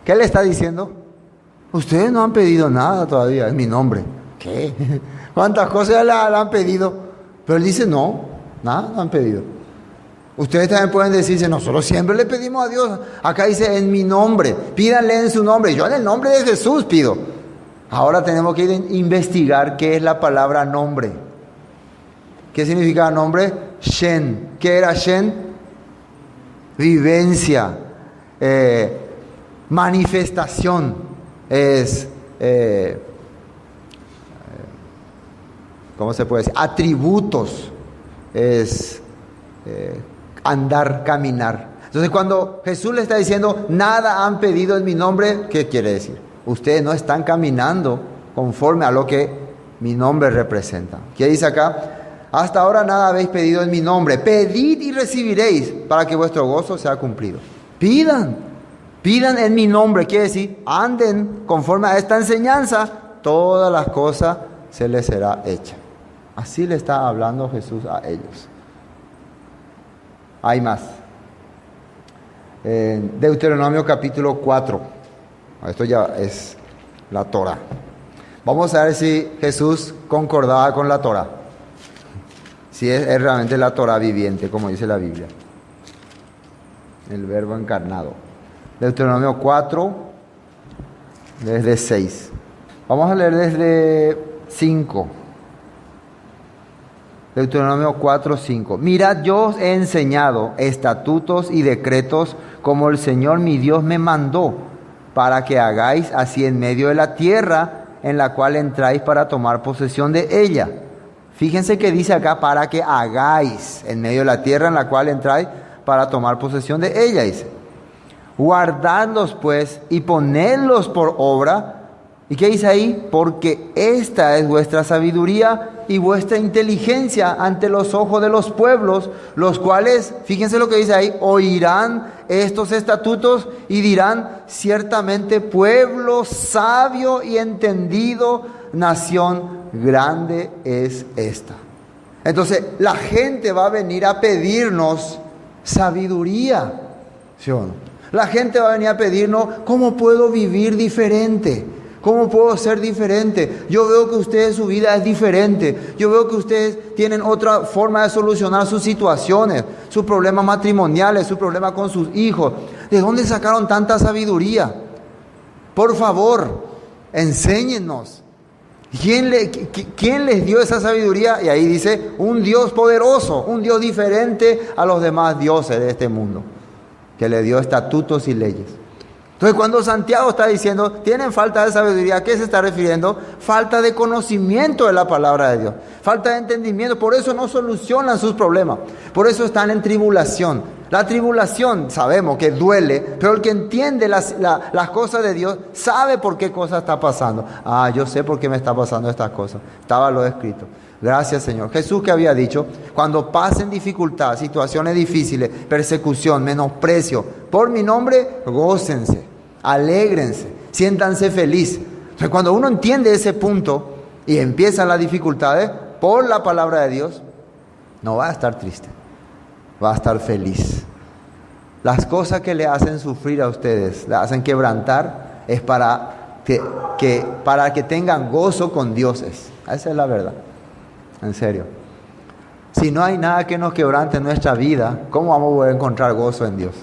¿Qué le está diciendo? Ustedes no han pedido nada todavía en mi nombre. ¿Qué? ¿Cuántas cosas le han pedido? Pero él dice, no, nada no han pedido. Ustedes también pueden decirse, nosotros siempre le pedimos a Dios. Acá dice, en mi nombre, pídanle en su nombre. Yo en el nombre de Jesús pido. Ahora tenemos que investigar qué es la palabra nombre. ¿Qué significa nombre? Shen. ¿Qué era Shen? Vivencia, manifestación, es, ¿cómo se puede decir? Atributos, es andar, caminar. Entonces cuando Jesús le está diciendo, nada han pedido en mi nombre, ¿qué quiere decir? Ustedes no están caminando conforme a lo que mi nombre representa. ¿Qué dice acá? Hasta ahora nada habéis pedido en mi nombre. Pedid y recibiréis para que vuestro gozo sea cumplido. Pidan en mi nombre. Quiere decir, anden conforme a esta enseñanza, todas las cosas se les será hecha. Así le está hablando Jesús a ellos. Hay más. Deuteronomio capítulo 4. Esto ya es la Torah. Vamos a ver si Jesús concordaba con la Torah. Si es realmente la Torah viviente, como dice la Biblia. El verbo encarnado. Deuteronomio 4, desde 6. Vamos a leer desde 5. Deuteronomio 4, 5. Mirad, yo os he enseñado estatutos y decretos como el Señor mi Dios me mandó, para que hagáis así en medio de la tierra en la cual entráis para tomar posesión de ella. Fíjense que dice acá, para que hagáis en medio de la tierra en la cual entráis para tomar posesión de ella, dice. Guardadlos pues y ponedlos por obra. ¿Y qué dice ahí? Porque esta es vuestra sabiduría y vuestra inteligencia ante los ojos de los pueblos, los cuales, fíjense lo que dice ahí, oirán estos estatutos y dirán, ciertamente pueblo sabio y entendido, nación grande es esta. Entonces la gente va a venir a pedirnos sabiduría, ¿sí o no? La gente va a venir a pedirnos, ¿cómo puedo vivir diferente? ¿Cómo puedo ser diferente? Yo veo que ustedes, su vida es diferente. Yo veo que ustedes tienen otra forma de solucionar sus situaciones, sus problemas matrimoniales, sus problemas con sus hijos. ¿De dónde sacaron tanta sabiduría? Por favor, enséñennos. ¿Quién les dio esa sabiduría? Y ahí dice, un Dios poderoso, un Dios diferente a los demás dioses de este mundo, que le dio estatutos y leyes. Entonces cuando Santiago está diciendo, tienen falta de sabiduría, ¿a qué se está refiriendo? Falta de conocimiento de la palabra de Dios, falta de entendimiento, por eso no solucionan sus problemas, por eso están en tribulación. La tribulación sabemos que duele, pero el que entiende las cosas de Dios sabe por qué cosa está pasando. Ah, yo sé por qué me está pasando estas cosas, estaba lo escrito. Gracias, Señor. Jesús que había dicho, cuando pasen dificultad, situaciones difíciles, persecución, menosprecio, por mi nombre, gócense, alégrense, siéntanse felices. Entonces, cuando uno entiende ese punto y empiezan las dificultades, por la palabra de Dios, no va a estar triste, va a estar feliz. Las cosas que le hacen sufrir a ustedes, le hacen quebrantar, es para que tengan gozo con Dios. Esa es la verdad. En serio. Si no hay nada que nos quebrante en nuestra vida, ¿cómo vamos a poder encontrar gozo en Dios?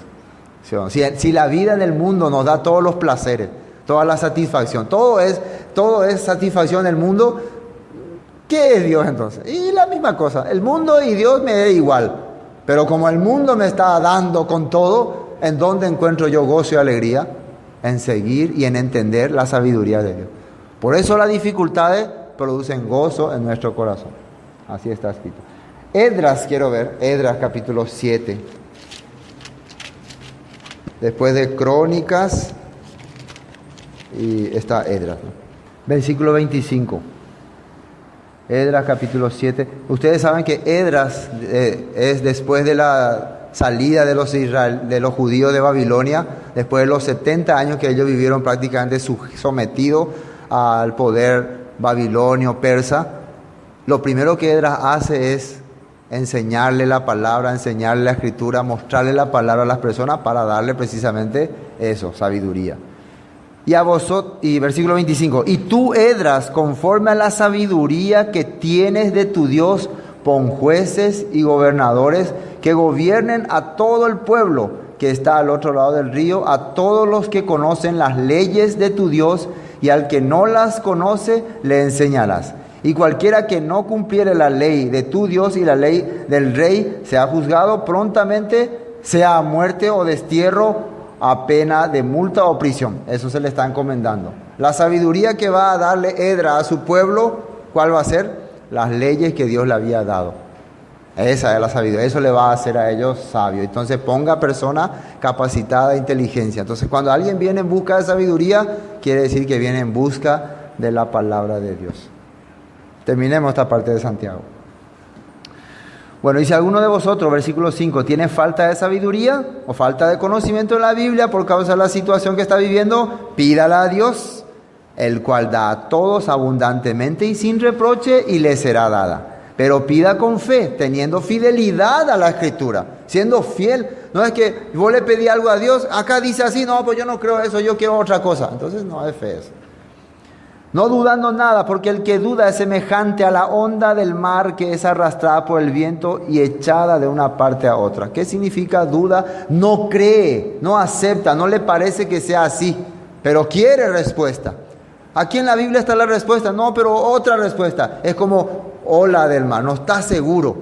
Si la vida en el mundo nos da todos los placeres, toda la satisfacción, todo es satisfacción en el mundo, ¿qué es Dios entonces? Y la misma cosa, el mundo y Dios me da igual, pero como el mundo me está dando con todo, ¿en dónde encuentro yo gozo y alegría? En seguir y en entender la sabiduría de Dios. Por eso las dificultades producen gozo en nuestro corazón. Así está escrito. Esdras, quiero ver, Esdras capítulo 7. Después de Crónicas, y está Esdras, ¿no? Versículo 25. Esdras capítulo 7. Ustedes saben que Esdras es después de la salida de los judíos de Babilonia, después de los 70 años que ellos vivieron prácticamente sometidos al poder babilonio, persa. Lo primero que Esdras hace es enseñarle la palabra, enseñarle la escritura, mostrarle la palabra a las personas para darle precisamente eso, sabiduría. Y a vosotros, y versículo 25, y tú, Esdras, conforme a la sabiduría que tienes de tu Dios, pon jueces y gobernadores que gobiernen a todo el pueblo que está al otro lado del río, a todos los que conocen las leyes de tu Dios, y al que no las conoce, le enseñarás. Y cualquiera que no cumpliere la ley de tu Dios y la ley del rey, sea juzgado prontamente, sea a muerte o destierro, a pena de multa o prisión. Eso se le está encomendando. La sabiduría que va a darle Edra a su pueblo, ¿cuál va a ser? Las leyes que Dios le había dado. Esa es la sabiduría. Eso le va a hacer a ellos sabios. Entonces ponga persona capacitada de inteligencia. Entonces cuando alguien viene en busca de sabiduría, quiere decir que viene en busca de la palabra de Dios. Terminemos esta parte de Santiago. Bueno, y si alguno de vosotros, versículo 5, tiene falta de sabiduría o falta de conocimiento de la Biblia por causa de la situación que está viviendo, pídala a Dios, el cual da a todos abundantemente y sin reproche, y le será dada. Pero pida con fe, teniendo fidelidad a la Escritura, siendo fiel. No es que vos le pedí algo a Dios, acá dice así, no, pues yo no creo eso, yo quiero otra cosa. Entonces no es fe eso. No dudando nada, porque el que duda es semejante a la onda del mar que es arrastrada por el viento y echada de una parte a otra. ¿Qué significa duda? No cree, no acepta, no le parece que sea así, pero quiere respuesta. Aquí en la Biblia está la respuesta, no, pero otra respuesta. Es como ola del mar, no está seguro.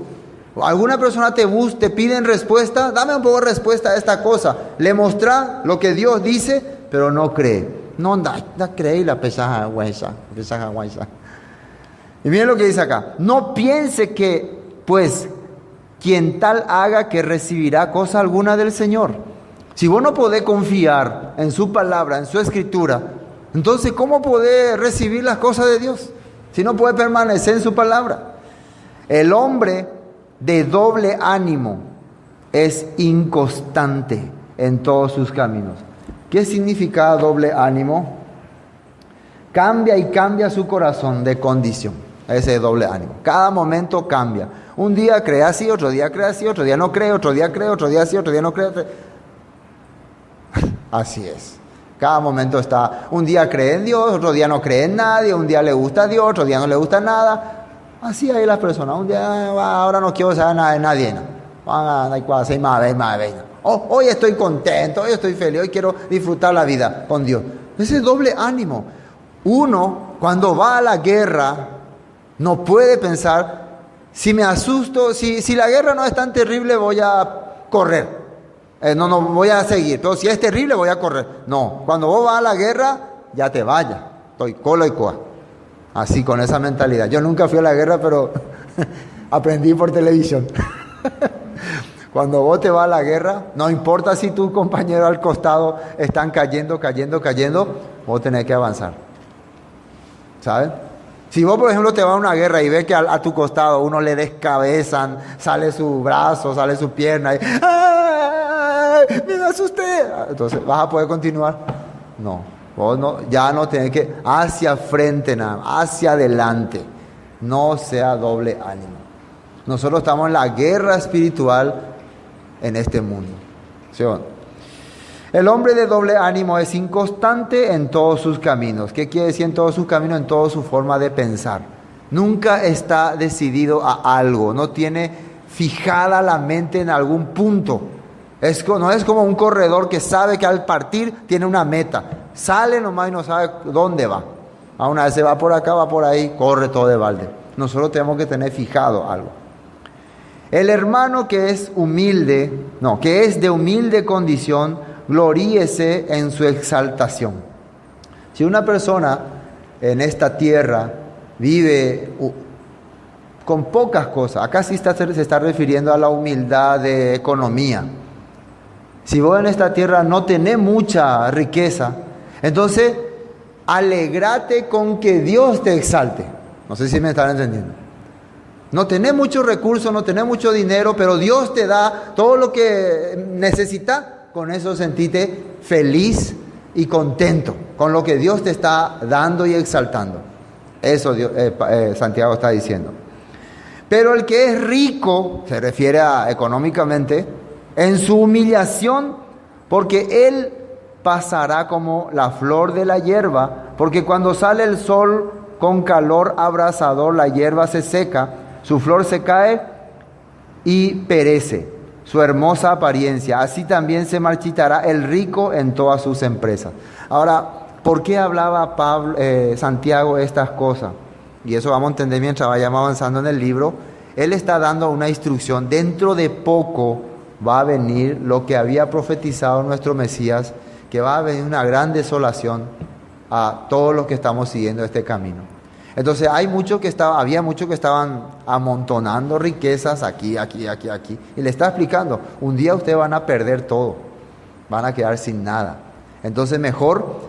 Alguna persona te pide respuesta, dame un poco de respuesta a esta cosa. Le muestra lo que Dios dice, pero no cree. No cree la pesaja guaysa. Y miren lo que dice acá. No piense que, pues, quien tal haga que recibirá cosa alguna del Señor. Si vos no podés confiar en su palabra, en su escritura, entonces ¿cómo podés recibir las cosas de Dios? Si no podés permanecer en su palabra. El hombre de doble ánimo es inconstante en todos sus caminos. ¿Qué significa doble ánimo? Cambia y cambia su corazón de condición. Ese es doble ánimo. Cada momento cambia. Un día cree así, otro día cree así, otro día no cree, otro día cree, otro día sí, otro día no cree. Así es. Cada momento está, un día cree en Dios, otro día no cree en nadie, un día le gusta a Dios, otro día no le gusta nada. Así hay las personas. Un día, ahora no quiero saber nada de nadie. Hoy estoy contento, hoy estoy feliz, hoy quiero disfrutar la vida con Dios. Ese es doble ánimo. Uno, cuando va a la guerra, no puede pensar, si me asusto, si la guerra no es tan terrible, voy a correr. No voy a seguir. Pero si es terrible, voy a correr. No, cuando vos vas a la guerra, ya te vayas. Estoy colo y coa. Así, con esa mentalidad. Yo nunca fui a la guerra, pero aprendí por televisión. Cuando vos te vas a la guerra, no importa si tus compañeros al costado están cayendo, vos tenés que avanzar. ¿Sabes? Si vos, por ejemplo, te vas a una guerra y ves que a tu costado uno le descabezan, sale su brazo, sale su pierna, y ¡ay! ¡Me asusté! Entonces, ¿vas a poder continuar? No. Vos ya no tenés que, hacia frente nada, hacia adelante. No sea doble ánimo. Nosotros estamos en la guerra espiritual en este mundo. ¿Sí? El hombre de doble ánimo es inconstante en todos sus caminos. ¿Qué quiere decir en todos sus caminos? En toda su forma de pensar. Nunca está decidido a algo, no tiene fijada la mente en algún punto. No es como un corredor que sabe que al partir tiene una meta. Sale nomás y no sabe dónde va. A una vez se va por acá, va por ahí, corre todo de balde. Nosotros tenemos que tener fijado algo. El hermano que es de humilde condición, gloríese en su exaltación. Si una persona en esta tierra vive con pocas cosas, acá sí se está refiriendo a la humildad de economía. Si vos en esta tierra no tenés mucha riqueza, entonces alegrate con que Dios te exalte. No sé si me están entendiendo. No tenés muchos recursos, no tenés mucho dinero, pero Dios te da todo lo que necesitas. Con eso sentite feliz y contento con lo que Dios te está dando y exaltando. Eso Santiago está diciendo. Pero el que es rico, se refiere a económicamente, en su humillación, porque él pasará como la flor de la hierba, porque cuando sale el sol con calor abrasador, la hierba se seca, su flor se cae y perece su hermosa apariencia. Así también se marchitará el rico en todas sus empresas. Ahora, ¿por qué hablaba Santiago estas cosas? y eso vamos a entender mientras vayamos avanzando en el libro, Él está dando una instrucción. Dentro de poco va a venir lo que había profetizado nuestro Mesías, que va a venir una gran desolación a todos los que estamos siguiendo este camino. Entonces había muchos que estaban amontonando riquezas aquí, y le está explicando, un día ustedes van a perder todo, van a quedar sin nada. Entonces mejor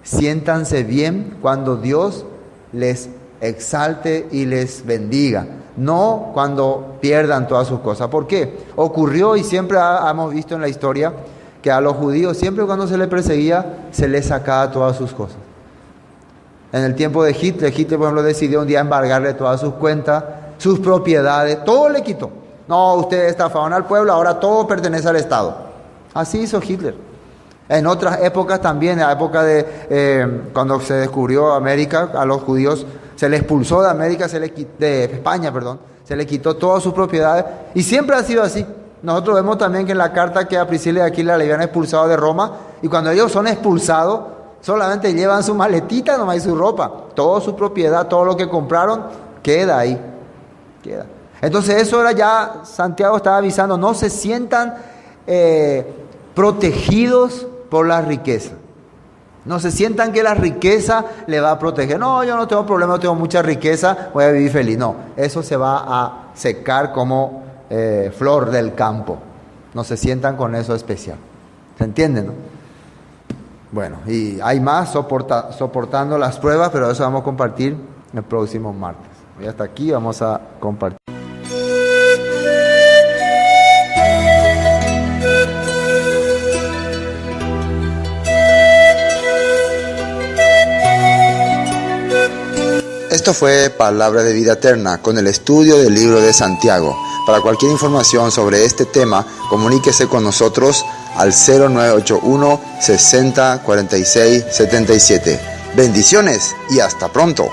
siéntanse bien cuando Dios les exalte y les bendiga, no cuando pierdan todas sus cosas. ¿Por qué? Ocurrió, y siempre hemos visto en la historia, que a los judíos siempre cuando se les perseguía, se les sacaba todas sus cosas. En el tiempo de Hitler, por ejemplo, decidió un día embargarle todas sus cuentas, sus propiedades, todo le quitó. No, ustedes estafaron al pueblo, ahora todo pertenece al Estado. Así hizo Hitler. En otras épocas también, en la época de cuando se descubrió América, a los judíos se les expulsó de América, de España, se les quitó todas sus propiedades, y siempre ha sido así. Nosotros vemos también que en la carta que a Priscila y Aquila le habían expulsado de Roma, y cuando ellos son expulsados, solamente llevan su maletita nomás y su ropa. Toda su propiedad, todo lo que compraron, queda ahí. Queda. Entonces eso era ya, Santiago estaba avisando, no se sientan protegidos por la riqueza. No se sientan que la riqueza le va a proteger. No, yo no tengo problema, no tengo mucha riqueza, voy a vivir feliz. No, eso se va a secar como flor del campo. No se sientan con eso especial. ¿Se entiende, no? Bueno, y hay más soportando las pruebas, pero eso vamos a compartir el próximo martes. Y hasta aquí vamos a compartir. Esto fue Palabra de Vida Eterna con el estudio del libro de Santiago. Para cualquier información sobre este tema, comuníquese con nosotros al 0981 60 46 77. Bendiciones y hasta pronto.